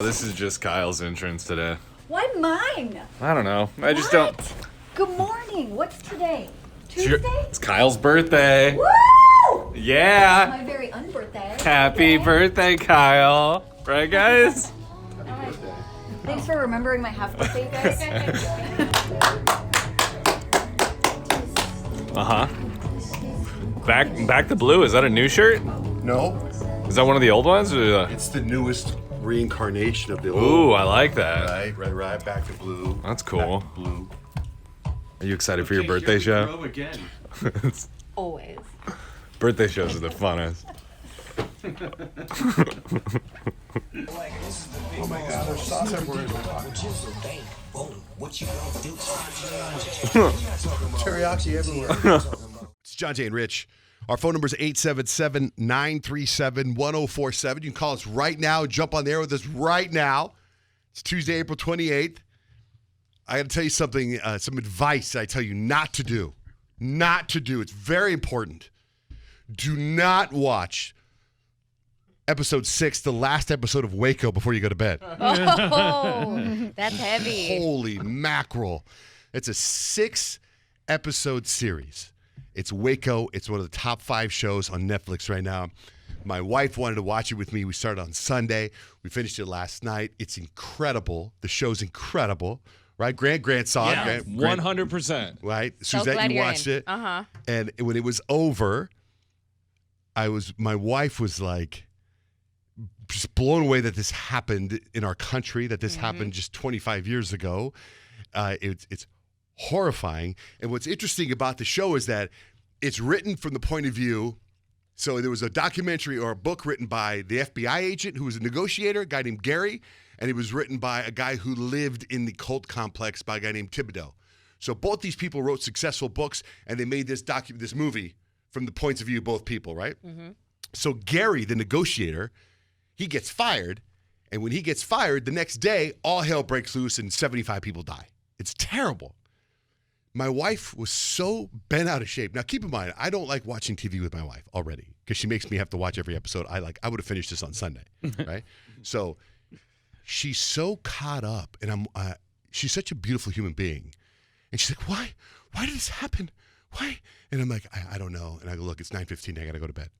This is just Kyle's entrance today. Why mine? I don't know. I just What? don't. Good morning. What's today? It's your- Tuesday? It's Kyle's birthday. Woo! Yeah. My very unbirthday. Happy Okay. birthday, Kyle. Right, guys? All right. Thanks for remembering my half birthday, you guys. Uh-huh. Back to blue. Is that a new shirt? No, Is that one of the old ones? Or it's the newest reincarnation of the Ooh, old. I like that. Right. Back to blue. That's cool. Back to blue. Are you excited for your birthday show? Again. Always. Birthday shows are the funnest. Oh my God, there's sauce everywhere. Teriyaki everywhere. It's John Jay and Rich. Our phone number is 877-937-1047. You can call us right now. Jump on the air with us right now. It's Tuesday, April 28th. I got to tell you something, some advice I tell you not to do. Not to do. It's very important. Do not watch episode 6, the last episode of Waco, before you go to bed. Oh, that's heavy. Holy mackerel. It's a 6-episode series. It's Waco. It's one of the top 5 shows on Netflix right now. My wife wanted to watch it with me. We started on Sunday. We finished it last night. It's incredible. The show's incredible. Right? Grant saw it. Grant, 100%. right? So Suzette, glad you you're watched in. it. Uh-huh. And when it was over, my wife was like just blown away that this happened in our country, that this happened just 25 years ago. It's horrifying. And what's interesting about the show is that it's written from the point of view. So there was a documentary or a book written by the FBI agent who was a negotiator, a guy named Gary, and it was written by a guy who lived in the cult complex by a guy named Thibodeau. So both these people wrote successful books, and they made this movie from the points of view of both people, right? Mm-hmm. So Gary, the negotiator, he gets fired, and when he gets fired, the next day, all hell breaks loose and 75 people die. It's terrible. My wife was so bent out of shape. Now, keep in mind, I don't like watching TV with my wife already because she makes me have to watch every episode. I would have finished this on Sunday, right? So she's so caught up, and she's such a beautiful human being. And she's like, why? Why did this happen? Why? And I'm like, I don't know. And I go, look, it's 9:15. I got to go to bed,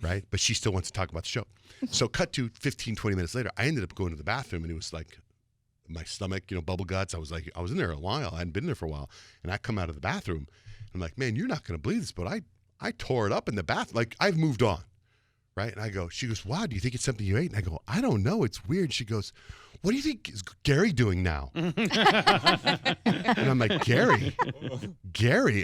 right? But she still wants to talk about the show. So cut to 15, 20 minutes later, I ended up going to the bathroom, and it was like my stomach, bubble guts. I was in there a while. I hadn't been there for a while. And I come out of the bathroom. I'm like, man, you're not going to believe this, but I tore it up in the bath. Like, I've moved on, right? And she goes, wow, do you think it's something you ate? And I go, I don't know. It's weird. She goes, what do you think is Gary doing now? And I'm like, Gary?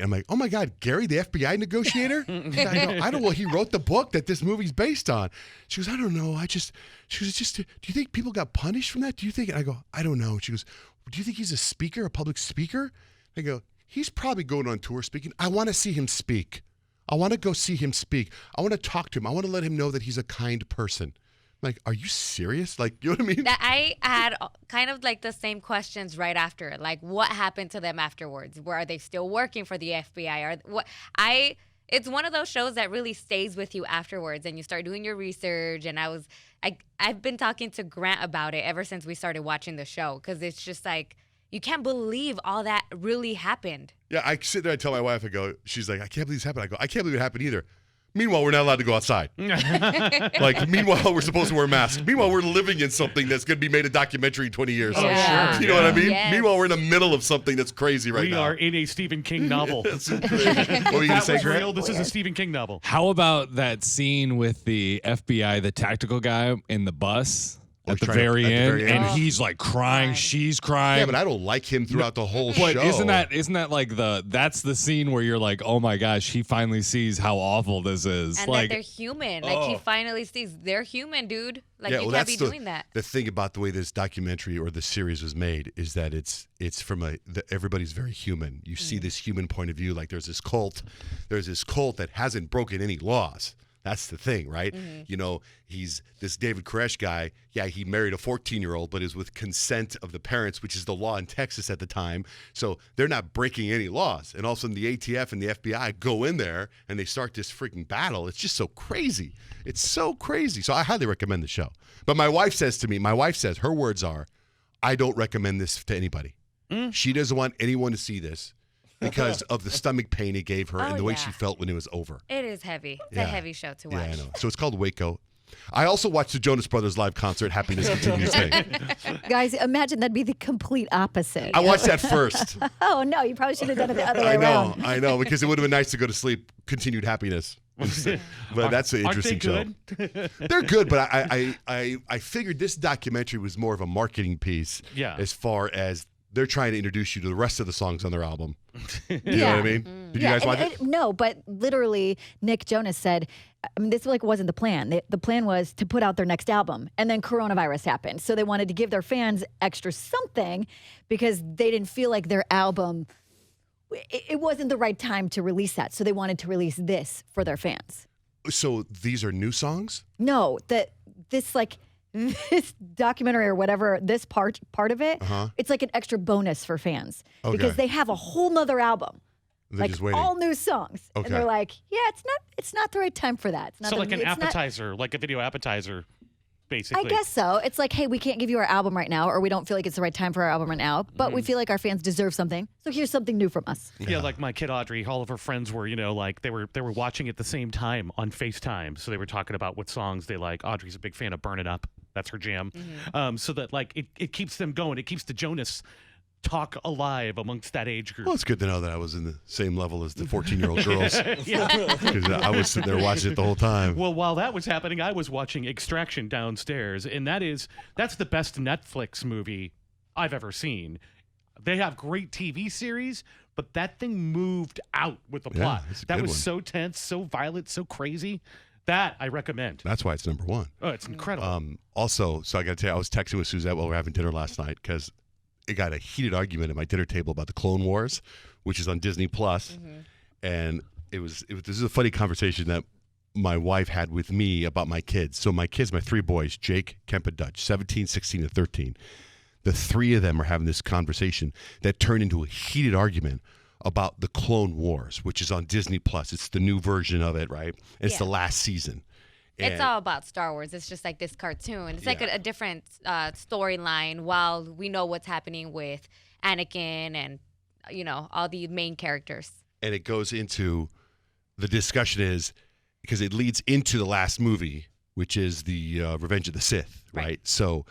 I'm like, oh my God, Gary, the FBI negotiator? And I don't know. Well, he wrote the book that this movie's based on. She goes, I don't know. She goes, do you think people got punished from that? Do you think? And I go, I don't know. She goes, do you think he's a speaker, a public speaker? I go, he's probably going on tour speaking. I want to see him speak. I want to go see him speak. I want to talk to him. I want to let him know that he's a kind person. Like, are you serious? Like, you know what I mean? That I had kind of like the same questions right after. Like, what happened to them afterwards? Are they still working for the FBI? It's one of those shows that really stays with you afterwards, and you start doing your research. And I've been talking to Grant about it ever since we started watching the show, because it's just like, you can't believe all that really happened. Yeah, I sit there and tell my wife, she's like, I can't believe this happened. I go, I can't believe it happened either. Meanwhile, we're not allowed to go outside. Meanwhile, we're supposed to wear masks. Meanwhile, we're living in something that's going to be made a documentary in 20 years. Oh, sure. You know what I mean? Yes. Meanwhile, we're in the middle of something that's crazy right We now. are in a Stephen King novel. That's so crazy. What were you going to That say, was Grant? real. This is a Stephen King novel. How about that scene with the FBI, the tactical guy in the bus at the very end? And he's like crying, she's crying. Yeah, but I don't like him throughout the whole But show. isn't that like that's the scene where you're like, oh my gosh, he finally sees how awful this is. And like, that they're human. Like, he finally sees they're human, dude. Like, Yeah, you well, can't that's be doing that. The thing about the way this documentary or this series was made is that it's from everybody's very human. You see this human point of view. Like, there's this cult that hasn't broken any laws. That's the thing, right? You know, he's this David Koresh guy. Yeah, he married a 14-year-old, but is with consent of the parents, which is the law in Texas at the time. So they're not breaking any laws. And all of a sudden the ATF and the FBI go in there and they start this freaking battle. It's just so crazy. It's so crazy. So I highly recommend the show. But my wife says, her words are, I don't recommend this to anybody. She doesn't want anyone to see this because of the stomach pain it gave her and the way she felt when it was over. It is heavy. It's a heavy show to watch. Yeah, I know. So it's called Waco. I also watched the Jonas Brothers live concert, Happiness Continues thing. Guys, imagine that'd be the complete opposite. I watched that first. Oh, no, you probably should have done it the other way around. I know, because it would have been nice to go to sleep, continued happiness. But that's an interesting show. They're good, but I figured this documentary was more of a marketing piece as far as they're trying to introduce you to the rest of the songs on their album. You know what I mean? Did you guys watch it? No, but literally Nick Jonas said, I mean, this wasn't the plan. The plan was to put out their next album, and then coronavirus happened. So they wanted to give their fans extra something because they didn't feel like their album, it wasn't the right time to release that. So they wanted to release this for their fans. So these are new songs? No, this documentary or whatever, this part of it, it's like an extra bonus for fans because they have a whole nother album. They're just waiting. All new songs. Okay. And they're like, yeah, it's not the right time for that. It's not So like an it's not- appetizer, like a video appetizer, basically. I guess so. It's like, hey, we can't give you our album right now, or we don't feel like it's the right time for our album right now, but we feel like our fans deserve something. So here's something new from us. Yeah, like my kid Audrey, all of her friends were, like they were watching at the same time on FaceTime. So they were talking about what songs they like. Audrey's a big fan of Burn It Up. That's her jam. So that like it keeps them going. It keeps the Jonas talk alive amongst that age group. Well, it's good to know that I was in the same level as the 14-year-old girls. Because I was sitting there watching it the whole time. Well, while that was happening, I was watching Extraction downstairs, and that's the best Netflix movie I've ever seen. They have great TV series, but that thing moved out with the plot. it's a That good was one. so tense, so violent, so crazy. That I recommend. That's why it's number one. Oh, it's incredible. Also, so I got to tell you, I was texting with Suzette while we were having dinner last night because it got a heated argument at my dinner table about the Clone Wars, which is on Disney Plus, and this is a funny conversation that my wife had with me about my kids. So my kids, my three boys, Jake, Kemp, and Dutch, 17, 16, and 13. The three of them are having this conversation that turned into a heated argument about the Clone Wars, which is on Disney Plus. It's the new version of it, right? It's the last season. It's all about Star Wars. It's just like this cartoon. It's like a different storyline while we know what's happening with Anakin and, all the main characters. And it goes into, the discussion is, because it leads into the last movie, which is the Revenge of the Sith, right? So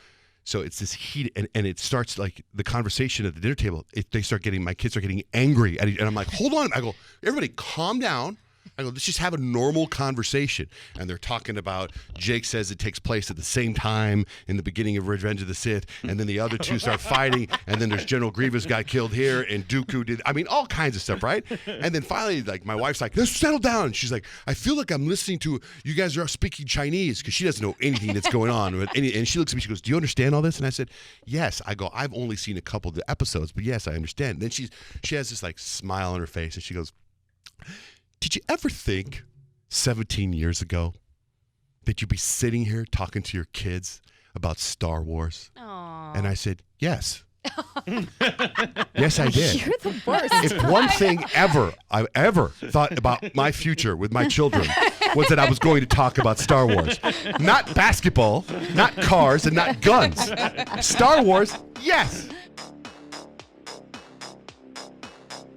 it's this heat, and it starts like the conversation at the dinner table. My kids are getting angry at and I'm like, hold on. I go, everybody calm down. I go, let's just have a normal conversation. And they're talking about, Jake says it takes place at the same time in the beginning of Revenge of the Sith, and then the other two start fighting, and then there's General Grievous got killed here, and Dooku did, all kinds of stuff, right? And then finally, like, my wife's like, let's settle down. And she's like, I feel like I'm listening to, you guys are speaking Chinese, because she doesn't know anything that's going on. And she looks at me, she goes, do you understand all this? And I said, yes. I go, I've only seen a couple of the episodes, but yes, I understand. And then she has this like smile on her face, and she goes, did you ever think 17 years ago that you'd be sitting here talking to your kids about Star Wars? Aww. And I said, yes. Yes, I did. You're the worst. If one thing I ever thought about my future with my children was that I was going to talk about Star Wars. Not basketball, not cars, and not guns. Star Wars, yes.